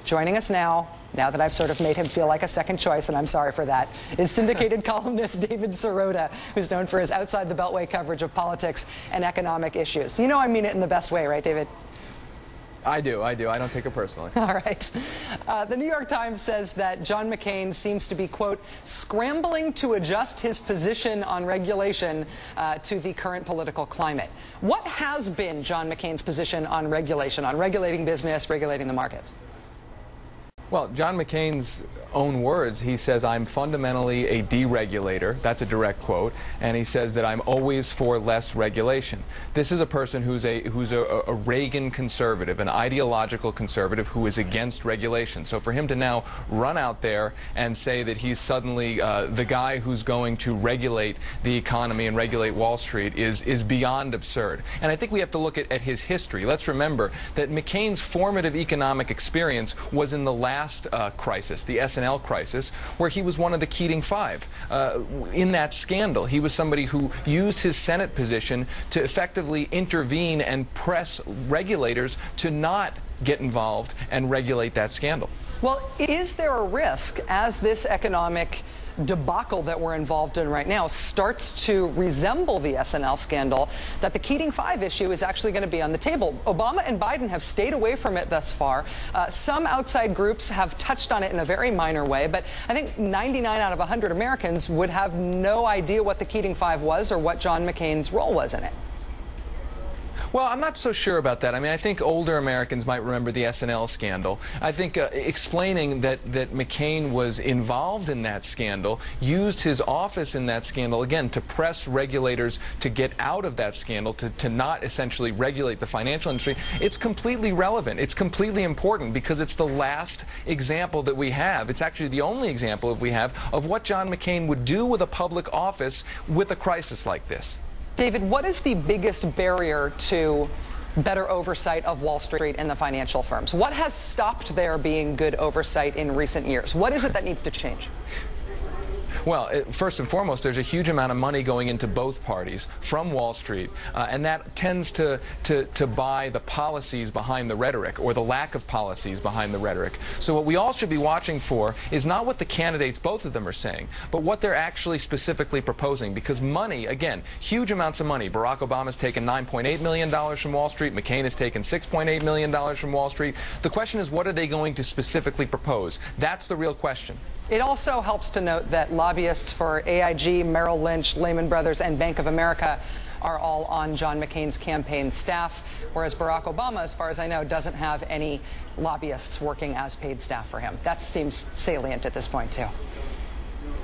Joining us now that I've sort of made him feel like a second choice, and I'm sorry for that, is syndicated columnist David Sirota, who's known for his outside the Beltway coverage of politics and economic issues. You know I mean it in the best way, right, David? I do. I don't take it personally. All right. The New York Times says that John McCain seems to be, quote, scrambling to adjust his position on regulation to the current political climate. What has been John McCain's position on regulation, on regulating business, regulating the markets? Well, John McCain's own words, he says, I'm fundamentally a deregulator. That's a direct quote. And he says that I'm always for less regulation. This is a person who's a Reagan conservative, an ideological conservative who is against regulation. So for him to now run out there and say that he's suddenly the guy who's going to regulate the economy and regulate Wall Street is beyond absurd. And I think we have to look at his history. Let's remember that McCain's formative economic experience was in the last crisis, the S&L crisis, where he was one of the Keating Five. In that scandal, he was somebody who used his Senate position to effectively intervene and press regulators to not get involved and regulate that scandal. Well, is there a risk, as this economic debacle that we're involved in right now starts to resemble the S&L scandal, that the Keating Five issue is actually going to be on the table? Obama and Biden have stayed away from it thus far. Some outside groups have touched on it in a very minor way, but I think 99 out of 100 Americans would have no idea what the Keating Five was or what John McCain's role was in it. Well, I'm not so sure about that. I mean, I think older Americans might remember the S&L scandal. I think explaining that McCain was involved in that scandal, used his office in that scandal, again, to press regulators to get out of that scandal, to not essentially regulate the financial industry, it's completely relevant. It's completely important because it's the last example that we have. It's actually the only example that we have of what John McCain would do with a public office with a crisis like this. David, what is the biggest barrier to better oversight of Wall Street and the financial firms? What has stopped there being good oversight in recent years? What is it that needs to change? Well, first and foremost, there's a huge amount of money going into both parties from Wall Street, and that tends to buy the policies behind the rhetoric, or the lack of policies behind the rhetoric. So what we all should be watching for is not what the candidates, both of them, are saying, but what they're actually specifically proposing. Because money, again, huge amounts of money. Barack Obama's taken $9.8 million from Wall Street. McCain has taken $6.8 million from Wall Street. The question is, what are they going to specifically propose? That's the real question. It also helps to note that lobbyists for AIG, Merrill Lynch, Lehman Brothers, and Bank of America are all on John McCain's campaign staff, whereas Barack Obama, as far as I know, doesn't have any lobbyists working as paid staff for him. That seems salient at this point, too.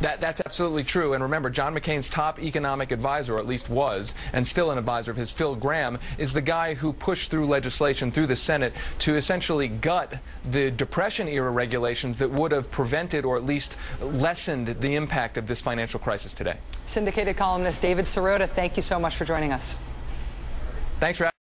That's absolutely true. And remember, John McCain's top economic advisor, or at least was, and still an advisor of his, Phil Gramm, is the guy who pushed through legislation through the Senate to essentially gut the Depression-era regulations that would have prevented or at least lessened the impact of this financial crisis today. Syndicated columnist David Sirota, thank you so much for joining us. Thanks for having me.